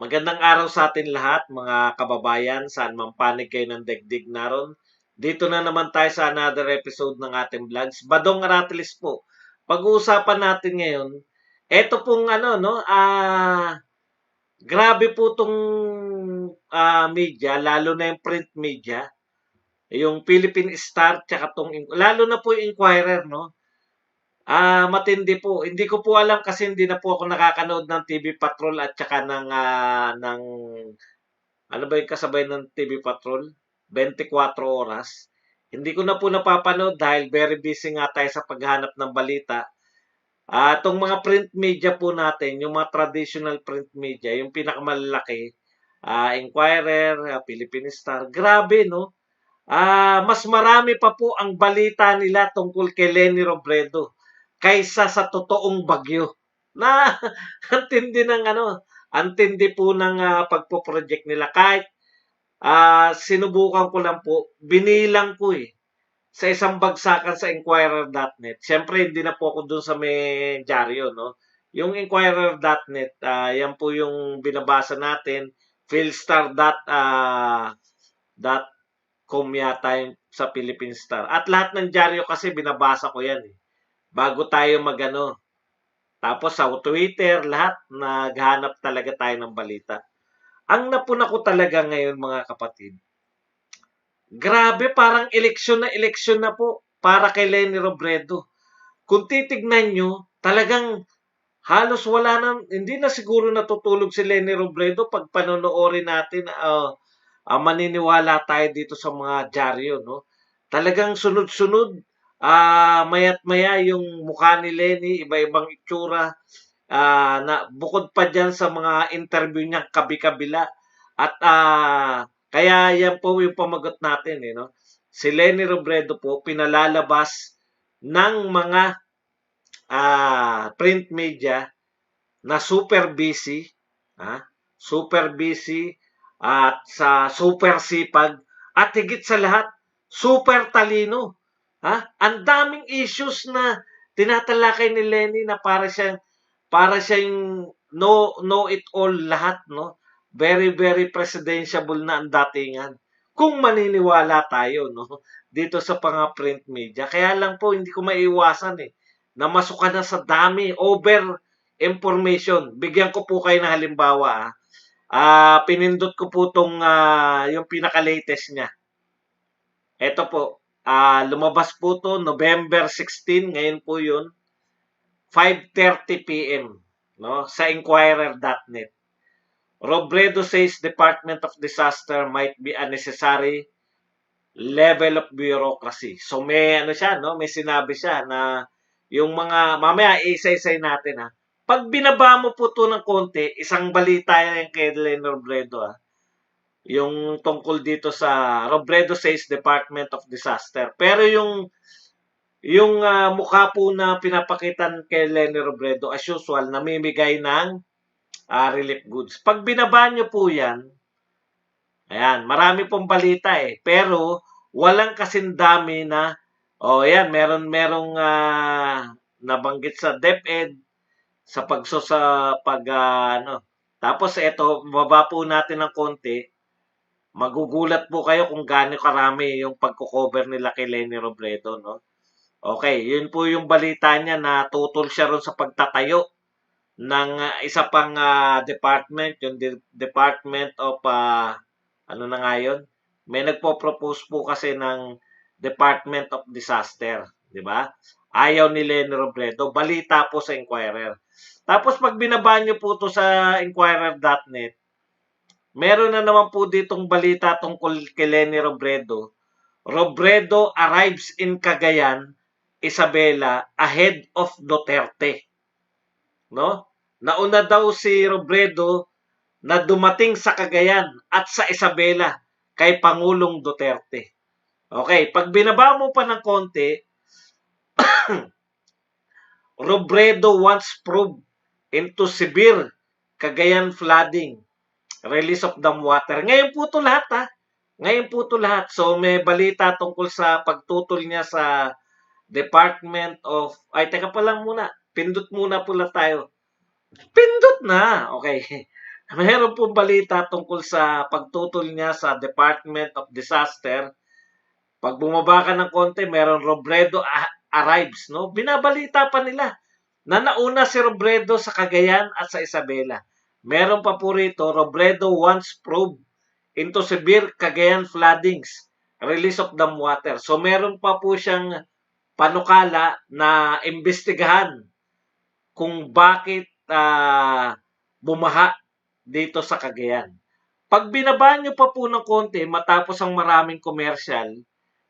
Magandang araw sa atin lahat, mga kababayan, saan man panig kayo ng daigdig naron. Dito na naman tayo sa another episode ng ating vlogs. Badong Aratilis po. Pag-uusapan natin ngayon, eto pong no, grabe po tong media, lalo na yung print media, yung Philippine Star, tsaka lalo na po yung Inquirer, no? Matindi po. Hindi ko po alam kasi hindi na po ako nakakanood ng TV Patrol at tsaka ng ano ba yung kasabay ng TV Patrol? 24 oras. Hindi ko na po napapanood dahil very busy nga tayo sa paghahanap ng balita. Itong mga print media po natin, yung mga traditional print media, yung pinakamalaki, Inquirer, Philippine Star, grabe, no? Mas marami pa po ang balita nila tungkol kay Leni Robredo kaysa sa totoong bagyo. Na antindi ng antindi po ng pagpo-project nila. Kahit sinubukan ko lang po, binilang ko sa isang bagsakan sa Inquirer.net. Siyempre, hindi na po ako dun sa may dyaryo, no? Yung Inquirer.net, yan po yung binabasa natin. Philstar.com yata yung sa Philippine Star. At lahat ng dyaryo kasi binabasa ko yan bago tayo magano. Tapos sa Twitter, lahat naghanap talaga tayo ng balita. Ang napuna ko talaga ngayon mga kapatid, grabe parang eleksyon na po para kay Leni Robredo. Kung titignan nyo, talagang halos wala na, hindi na siguro natutulog si Leni Robredo pag panonoorin natin, maniniwala tayo dito sa mga dyaryo, no? Talagang sunod-sunod, mayat maya yung mukha ni Leni, iba-ibang itsura, na bukod pa dyan sa mga interview niya kabi-kabila. At kaya yan po yung pamagot natin, no? Si Leni Robredo po pinalalabas ng mga print media na super busy, super busy at sa super sipag at higit sa lahat, super talino. Ang daming issues na tinatalakay ni Lenny na para siyang know it all lahat, no? Very very presidentiable na ang datingan. Kung maniniwala tayo, no, dito sa mga print media. Kaya lang po hindi ko maiiwasan na masuka na sa dami, over information. Bigyan ko po kayo ng halimbawa. Pinindot ko po tong yung pinaka-latest niya. Ito po, lumabas po to November 16, ngayon po yun, 5:30 p.m. no, sa Inquirer.net. Robredo says Department of Disaster might be a necessary level of bureaucracy. So may siya, no? May sinabi siya na yung mga mamaya isa-isay natin Pag binaba mo po to ng konti, isang balita yan kay Leni Robredo yung tungkol dito sa Robredo says Department of Disaster. Pero yung mukha po na pinapakitan kay Leni Robredo as usual namimigay ng relief goods. Pag binaba nyo po yan, ayan, marami pong balita pero walang kasing dami na ayan, merong nabanggit sa DepEd sa pag ano. Tapos ito, baba po natin ng konti. Magugulat po kayo kung gaano karami yung pagko-cover nila kay Leni Robredo, no? Okay, yun po yung balita niya na tutol siya ron sa pagtatayo ng isa pang department, yung Department of ano na nga yun? May nagpo-propose po kasi ng Department of Disaster, di ba? Ayaw ni Leni Robredo, balita po sa Inquirer. Tapos pag binaba niyo po to sa Inquirer.net, meron na naman po ditong balita tungkol kay Leni Robredo. Robredo arrives in Cagayan, Isabela, ahead of Duterte. No? Nauna daw si Robredo na dumating sa Cagayan at sa Isabela kay Pangulong Duterte. Okay, pag binaba mo pa ng konti, Robredo wants probe into severe Cagayan flooding. Release of dam water. Ngayon po ito lahat Ngayon po ito lahat. So may balita tungkol sa pagtutol niya sa Department of... Ay, teka pa lang muna. Pindot muna pula tayo. Pindot na. Okay. Mayroon pong balita tungkol sa pagtutol niya sa Department of Disaster. Pag bumaba ka ng konti, meron Robredo arrives, no? Binabalita pa nila na nauna si Robredo sa Cagayan at sa Isabela. Meron pa po rito, Robredo wants probe into severe Cagayan floodings, release of dam water. So meron pa po siyang panukala na imbestigahan kung bakit bumaha dito sa Cagayan. Pag binaba nyo pa po ng konti, matapos ang maraming commercial,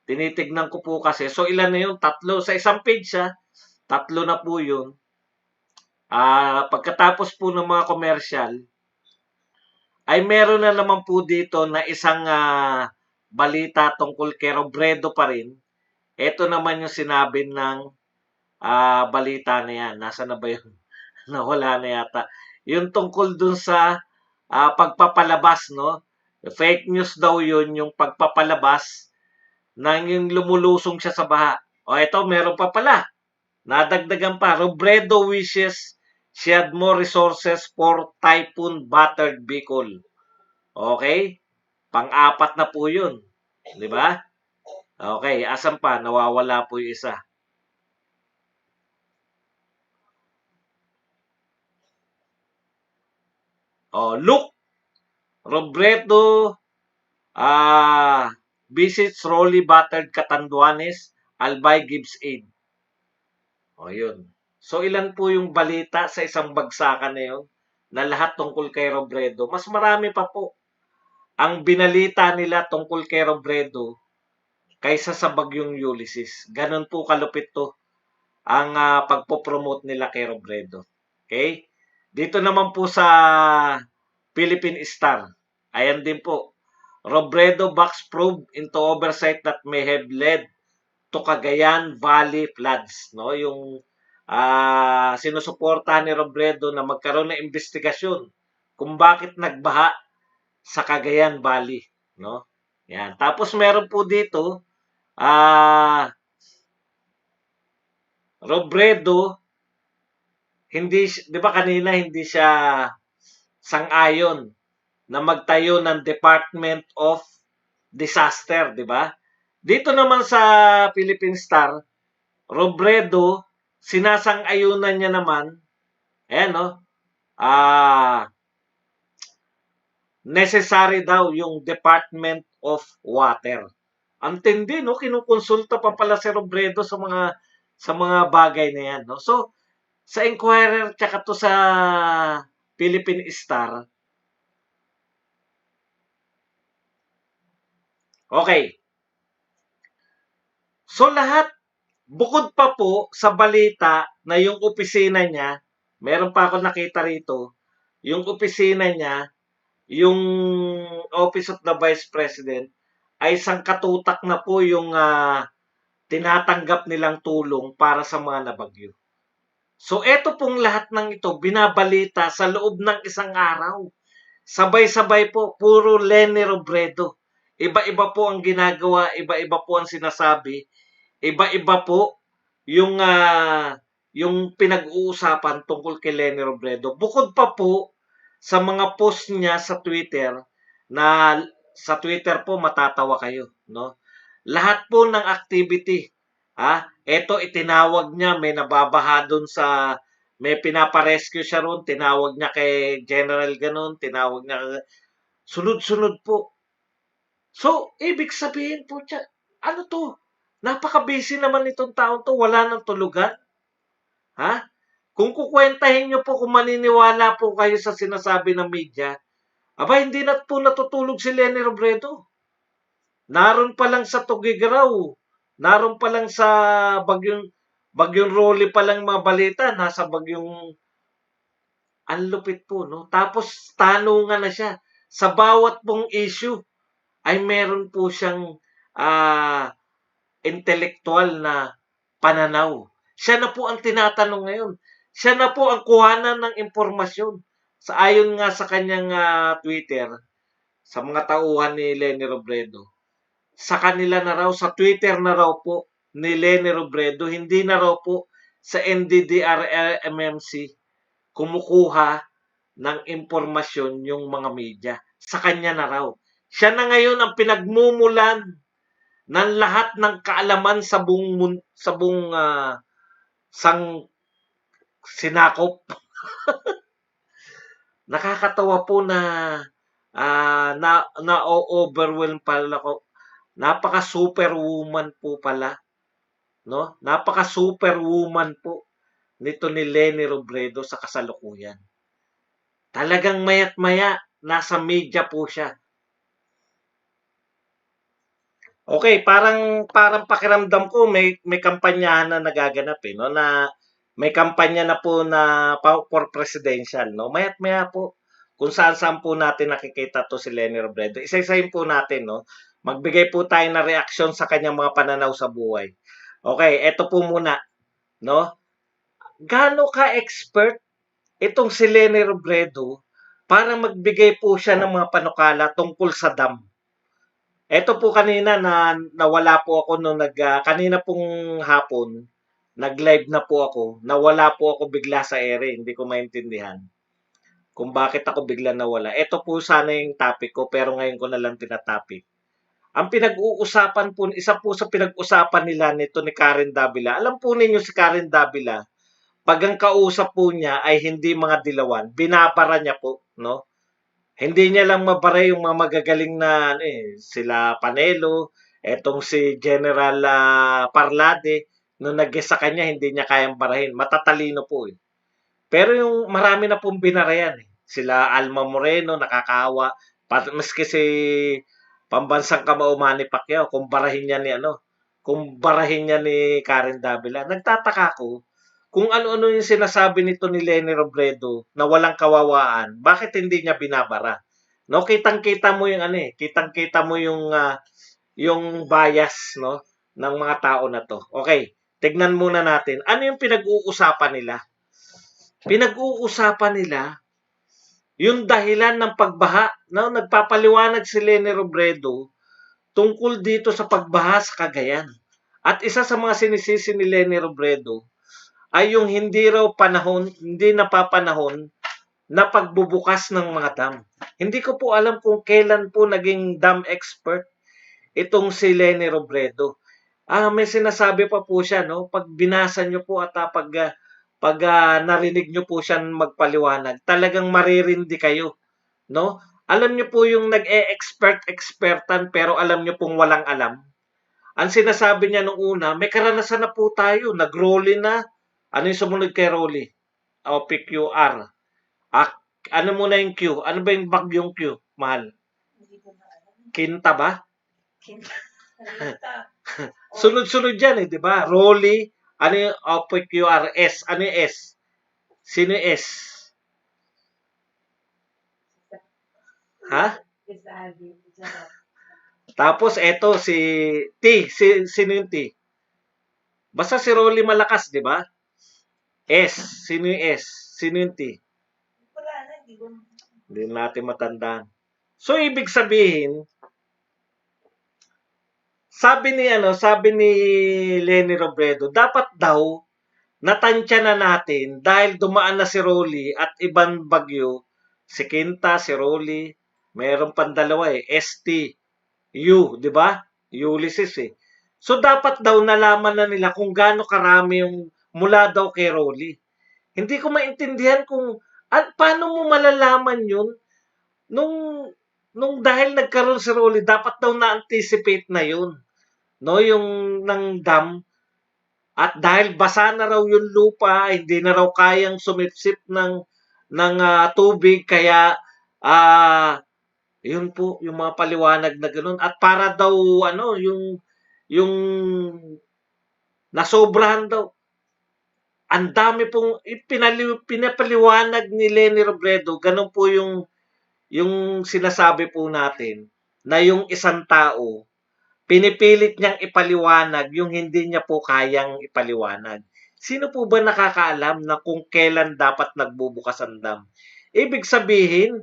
tinitignan ko po kasi, so ilan na yun? Tatlo. Sa isang page tatlo na po yun. Pagkatapos po ng mga commercial, ay meron na naman po dito na isang balita tungkol kay Robredo pa rin. Ito naman yung sinabi ng balita na yan. Nasa na ba yun? Nawala na yata. Yung tungkol dun sa pagpapalabas, no? Fake news daw yun, yung pagpapalabas nang yung lumulusong siya sa baha. O ito, meron pa pala. Nadagdagan pa. Robredo wishes she had more resources for typhoon battered Bicol. Okay? Pang-apat na po yun. Di ba? Okay, asan pa? Nawawala po yung isa. Oh, look! Robredo visits Rolly battered Catanduanes. Albay gives aid. O, yun. So, ilan po yung balita sa isang bagsakan na yun na lahat tungkol kay Robredo? Mas marami pa po ang binalita nila tungkol kay Robredo kaysa sa bagyong Ulysses. Ganon po kalupit to ang pagpopromote nila kay Robredo. Okay? Dito naman po sa Philippine Star. Ayan din po. Robredo box probe into oversight that may have led to Cagayan Valley floods, no? Yung sinusuportahan ni Robredo na magkaroon ng investigasyon kung bakit nagbaha sa Cagayan Valley, no? Yan. Tapos meron po dito Robredo, hindi, 'di ba kanina hindi siya sang-ayon na magtayo ng Department of Disaster, 'di ba? Dito naman sa Philippine Star, Robredo, sinasang-ayunan niya naman, ayan no, necessary daw yung Department of Water. Ang tindi, no? Kinukonsulta pa pala si Robredo sa mga bagay na yan, no? So, sa Inquirer tsaka to sa Philippine Star, okay. So, lahat, bukod pa po sa balita na yung opisina niya, meron pa ako nakita rito, yung opisina niya, yung Office of the Vice President, ay sangkatutak na po yung tinatanggap nilang tulong para sa mga nabagyo. So, eto pong lahat ng ito, binabalita sa loob ng isang araw. Sabay-sabay po, puro Leni Robredo. Iba-iba po ang ginagawa, iba-iba po ang sinasabi, iba-iba po yung pinag-uusapan tungkol kay Leni Robredo. Bukod pa po sa mga post niya sa Twitter, na sa Twitter po matatawa kayo, no? Lahat po ng activity, eto itinawag niya, may nababaha doon sa, may pinaparescue siya ron, tinawag niya kay General ganun, tinawag niya, sunod-sunod po. So, ibig sabihin po siya, ano to? Napaka-busy naman itong taon to, wala nang tulugan. Ha? Kung kukwentahin nyo po, kung maniniwala po kayo sa sinasabi ng media, aba, hindi na po natutulog si Leni Robredo. Naroon pa lang sa Tugigaraw, naroon pa lang sa Bagyong Rolly pa lang mga balita, nasa Bagyong, ang lupit po, no? Tapos, tanungan na siya. Sa bawat pong issue, ay meron po siyang intellectual na pananaw. Siya na po ang tinatanong ngayon. Siya na po ang kuhanan ng impormasyon. Sa ayon nga sa kanyang Twitter, sa mga tauhan ni Leni Robredo, sa kanila na raw, sa Twitter na raw po ni Leni Robredo, hindi na raw po sa NDDRMMC kumukuha ng impormasyon yung mga media. Sa kanya na raw. Siya na ngayon ang pinagmumulan ng lahat ng kaalaman sa buong sang sinakop. Nakakatawa po na na-overwhelm pala ako. Napaka-superwoman po pala, no? Napaka-superwoman po nito ni Leni Robredo sa kasalukuyan. Talagang maya't maya, nasa media po siya. Okay, parang pakiramdam ko may kampanyahan na nagaganap no na may kampanya na po na for presidential no. Maya't-maya po kung saan-saan po natin nakikita to si Leni Robredo. Isa-isahin po natin no. Magbigay po tayo ng reaksyon sa kanyang mga pananaw sa buhay. Okay, eto po muna no. Gaano ka-expert itong si Leni Robredo para magbigay po siya ng mga panukala tungkol sa dam? Eto po kanina na nawala po ako nung kanina pong hapon, nag-live na po ako. Nawala po ako bigla sa ere, hindi ko maintindihan kung bakit ako bigla nawala. Ito po sana yung topic ko pero ngayon ko na lang tinatopic. Ang pinag-uusapan po, isa po sa pinag-usapan nila nito ni Karen Davila. Alam po ninyo si Karen Davila, pag ang kausap po niya ay hindi mga dilawan, binabara niya po, no? Hindi niya lang mabara yung mga magagaling na sila Panelo, etong si General Parlade, nung nag sa kanya, hindi niya kayang barahin. Matatalino po eh. Pero yung marami na pong binarayan eh. Sila Alma Moreno, nakakaawa. Maski si pambansang kamao Manny Pacquiao, kung barahin niya ni kung barahin niya ni Karen Davila, nagtataka ko kung ano-ano yung sinasabi nito ni Leni Robredo na walang kawawaan, bakit hindi niya binabara? No, kitang-kita mo yung kitang-kita mo yung bias no ng mga tao na to. Okay, tignan muna natin. Ano yung pinag-uusapan nila? Pinag-uusapan nila yung dahilan ng pagbaha. No, nagpapaliwanag si Leni Robredo tungkol dito sa pagbaha sa Cagayan. At isa sa mga sinisisi ni Leni Robredo ay yung hindi napapanahon na pagbubukas ng mga dam. Hindi ko po alam kung kailan po naging dam expert itong si Leni Robredo. May sinasabi pa po siya, no? Pag binasa nyo po at pag narinig nyo po siya magpaliwanag, talagang maririndi kayo, no? Alam nyo po yung nag-e-expertan pero alam nyo pong walang alam. Ang sinasabi niya nung una, may karanasan na po tayo, nag-rolly na. Ano yung sumunod kay Rolly? O PQR. Ano muna yung Q? Ano ba yung bagyong Q? Mahal. Kinta ba? Sunod-sunod yan di ba? Rolly, ano yung PQR? S. Ano yung S? Sino yung S? Ha? Tapos eto si T. Sino yung T? Basta si Rolly malakas, di ba? S. Sino yung S? Sino yung T? Hindi natin matandaan. So, ibig sabihin, sabi ni Leni Robredo, dapat daw natansya na natin dahil dumaan na si Rolly at ibang bagyo, si Quinta, si Rolly, mayroon pang dalawa ST, U, di ba? Ulysses So, dapat daw nalaman na nila kung gaano karami yung mula daw kay Rolly. Hindi ko maintindihan kung paano mo malalaman yun nung dahil nagkaroon si Rolly, dapat daw na-anticipate na yun. No, yung ng dam. At dahil basa na raw yung lupa, hindi na raw kayang sumipsip ng tubig, kaya yun po, yung mga paliwanag na ganoon. At para daw, yung nasobrahan daw. Ang dami pong pinapaliwanag ni Leni Robredo, ganun po yung sinasabi po natin na yung isang tao, pinipilit niyang ipaliwanag yung hindi niya po kayang ipaliwanag. Sino po ba nakakaalam na kung kailan dapat nagbubukas ang dam? Ibig sabihin,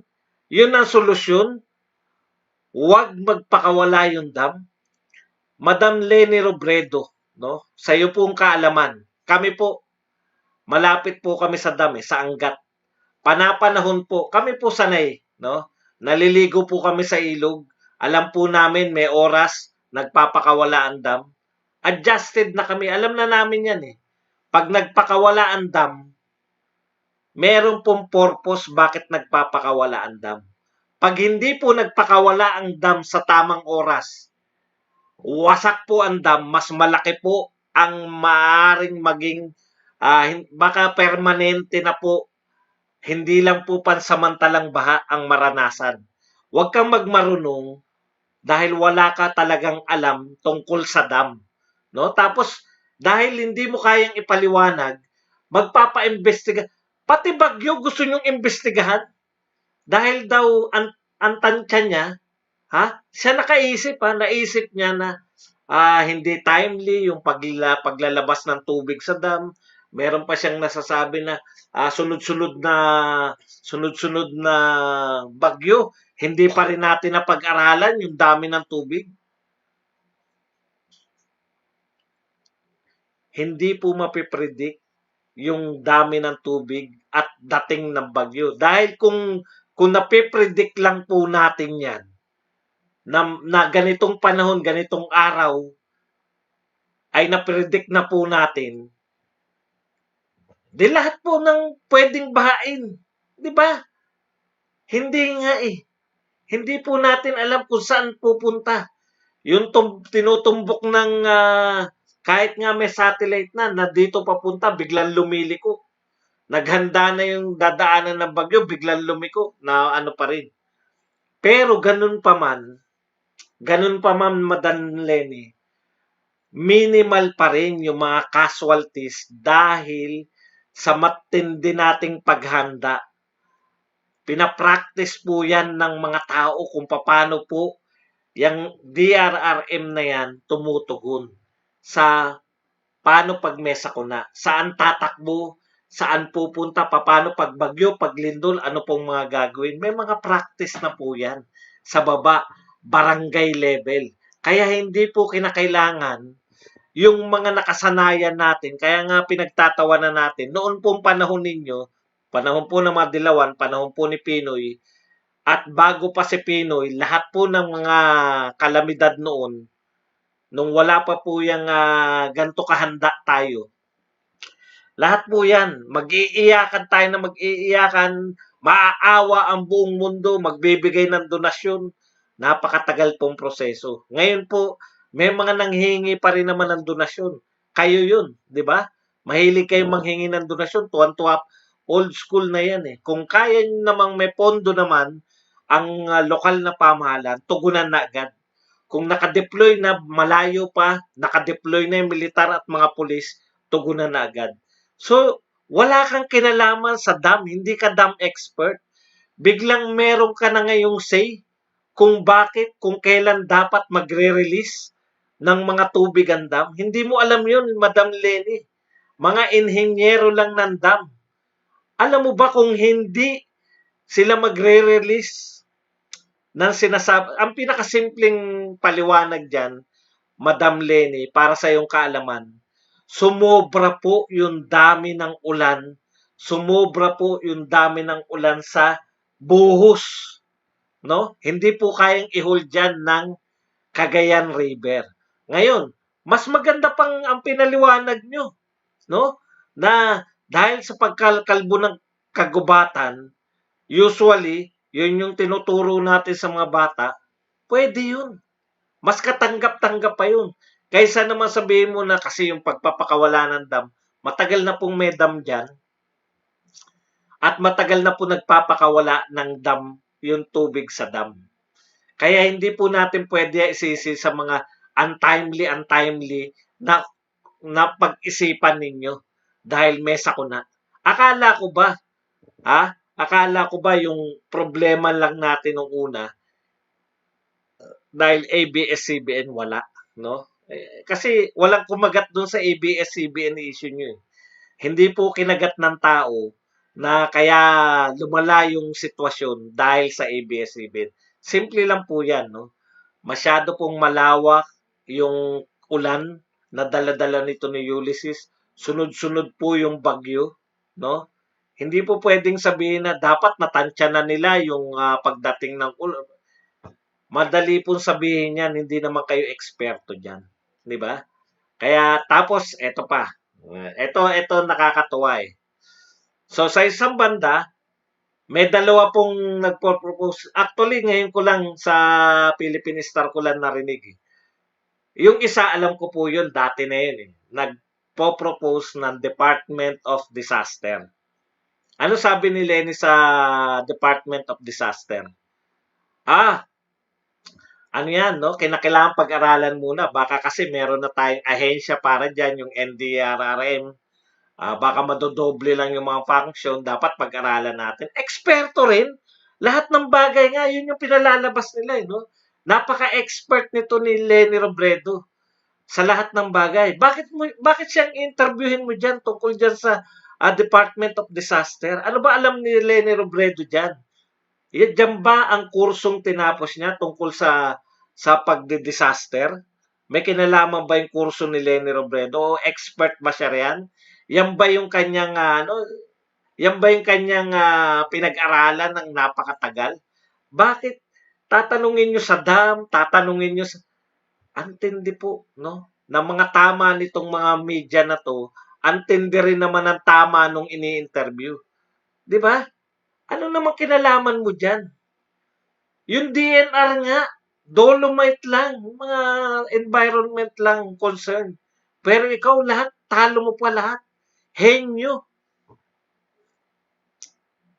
yun ang solusyon. Huwag magpakawala yung dam. Madam Leni Robredo, no? Sa iyo pong kaalaman. Kami po, malapit po kami sa dam sa Angat. Panapanahon po, kami po sanay, no? Naliligo po kami sa ilog. Alam po namin may oras, nagpapakawala ang dam. Adjusted na kami, alam na namin yan eh. Pag nagpakawala ang dam, meron pong purpose bakit nagpapakawala ang dam. Pag hindi po nagpakawala ang dam sa tamang oras, wasak po ang dam, mas malaki po ang maaring maging baka permanente na po, hindi lang po pansamantalang baha ang maranasan. Huwag kang magmarunong dahil wala ka talagang alam tungkol sa dam. No? Tapos, dahil hindi mo kayang ipaliwanag, magpapa-imbestiga. Pati Bagyo gusto nyong imbestigahan dahil daw ang tansya niya, siya nakaisip, naisip niya na hindi timely yung paglalabas ng tubig sa dam. Meron pa siyang nasasabi na sunod-sunod na bagyo, hindi pa rin natin napag-aralan yung dami ng tubig. Hindi po mapipredict yung dami ng tubig at dating ng bagyo. Dahil kung napipredict lang po natin yan, na ganitong panahon, ganitong araw, ay napredict na po natin, di lahat po ng pwedeng bahain. Di ba? Hindi nga eh. Hindi po natin alam kung saan pupunta. Yung tinutumbok ng kahit nga may satellite na dito papunta, biglang lumiliko. Naghanda na yung dadaanan ng bagyo, biglang lumiko na ano pa rin. Pero ganun pa man, Madan Lenny, minimal pa rin yung mga casualties dahil sa matindi nating paghanda. Pinapractice po yan ng mga tao kung paano po yung DRRM na yan tumutugon sa paano pag may sakuna, saan tatakbo, saan pupunta, paano pag bagyo, pag lindol, ano pong mga gagawin. May mga practice na po yan sa baba, barangay level. Kaya hindi po kinakailangan yung mga nakasanayan natin, kaya nga pinagtatawanan natin, noon pong panahon ninyo, panahon po ng mga Dilawan, panahon po ni Pinoy, at bago pa si Pinoy, lahat po ng mga kalamidad noon, nung wala pa po yung ganito kahanda tayo, lahat po yan, mag-iiyakan tayo na mag-iiyakan, maaawa ang buong mundo, magbibigay ng donasyon, napakatagal pong proseso. Ngayon po, may mga nanghihingi pa rin naman ng donasyon. Kayo yun, di ba? Mahilig kayong manghingi ng donasyon, tuwan-tuwa, old school na yan eh. Kung kaya namang may pondo naman, ang lokal na pamahalaan, tugunan na agad. Kung nakadeploy na malayo pa, nakadeploy na yung militar at mga pulis, tugunan na agad. So, wala kang kinalaman sa dam, hindi ka dam expert. Biglang meron ka na ngayong say kung bakit, kung kailan dapat magre-release ng mga tubig ang dam. Hindi mo alam yun, Madam Lenny. Mga inhenyero lang ng dam. Alam mo ba kung hindi sila magre-release ng sinasabi, ang pinakasimpleng paliwanag dyan, Madam Lenny, para sa iyong kaalaman, sumobra po yung dami ng ulan, sumobra po yung dami ng ulan sa buhos, no? Hindi po kayang i-hold dyan ng Cagayan River. Ngayon, mas maganda pang ang pinaliwanag nyo, no? Na dahil sa pagkalkalbo ng kagubatan, usually, yun yung tinuturo natin sa mga bata, pwede yun. Mas katanggap-tanggap pa yun. Kaysa naman sabihin mo na kasi yung pagpapakawala ng dam, matagal na pong may dam dyan, at matagal na po nagpapakawala ng dam yung tubig sa dam. Kaya hindi po natin pwede isisi sa mga untimely na pag-isipan ninyo dahil may sakuna. Akala ko ba yung problema lang natin nung una dahil ABS-CBN wala, no? Kasi walang kumagat doon sa ABS-CBN issue nyo eh. Hindi po kinagat ng tao na kaya lumala yung sitwasyon dahil sa ABS-CBN. Simple lang po yan, no? Masyado pong malawak yung ulan na dala-dala nito ni Ulysses. Sunod-sunod po yung bagyo, no? Hindi po pwedeng sabihin na dapat natantya na nila yung pagdating ng ulo. Madali pong sabihin yan, hindi naman kayo eksperto dyan. Di ba? Kaya tapos, eto pa. Ito nakakatuwa eh. So sa isang banda, may dalawa pong nagpo-propose. Actually, ngayon ko lang sa Philippine Star ko lang narinig eh. Yung isa, alam ko po yun, dati na yun eh. Nagpo-propose ng Department of Disaster. Ano sabi ni Lenny sa Department of Disaster? Ah, ano yan, no? Kinakailangan pag-aralan muna. Baka kasi meron na tayong ahensya para dyan, yung NDRRM. Baka madodoble lang yung mga function. Dapat pag-aralan natin. Eksperto rin. Lahat ng bagay nga, yun yung pinalalabas nila, no? Napaka-expert nito ni Lenny Robredo sa lahat ng bagay. Bakit siyang interviewin mo diyan tungkol diyan sa Department of Disaster? Ano ba alam ni Lenny Robredo diyan? Diyan ba ang kursong tinapos niya tungkol sa pagde-disaster? May kinalaman ba yung kurso ni Lenny Robredo? O expert ba siya riyan? Yan ba yung kanyang yan ba yung kanyang pinag-aralan ng napakatagal? Bakit tatanungin niyo sa dam, tatanungin niyo sa antindi po, no? Ng mga tama nitong mga media na to, antindi rin naman ang tama nung ini-interview. 'Di ba? Ano naman kinalaman mo diyan? Yung DNR nga, dolomite lang, mga environment lang concern. Pero ikaw lahat, talo mo pa lahat. Henyo.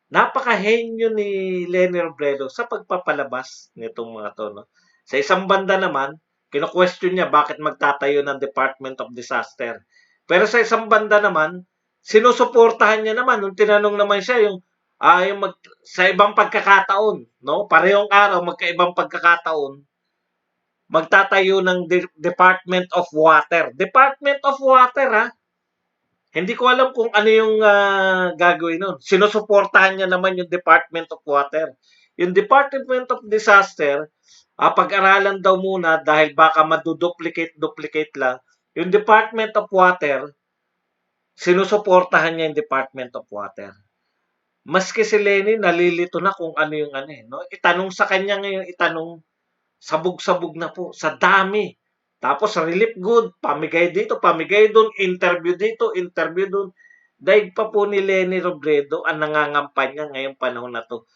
Napaka-henyo ni Lenny Robredo sa pagpapalabas nitong mga to. No? Sa isang banda naman, kino-question niya bakit magtatayo ng Department of Disaster. Pero sa isang banda naman, sinusuportahan niya naman nung tinanong naman siya sa ibang pagkakataon, no? Parehong araw, magkaibang pagkakataon, magtatayo ng Department of Water. Department of Water, ha? Hindi ko alam kung ano yung gagawin nun. Sinusuportahan niya naman yung Department of Water. Yung Department of Disaster, pag-aralan daw muna dahil baka maduduplicate lang. Yung Department of Water, sinusuportahan niya yung Department of Water. Maski si Lenny, nalilito na kung ano yung ano eh. No? Itanong sa kanya ngayon, sabog-sabog na po, sa dami. Tapos relief good, pamigay dito, pamigay doon, interview doon. Daig pa po ni Lenny Robredo ang nangangampanya ngayong panahon na to.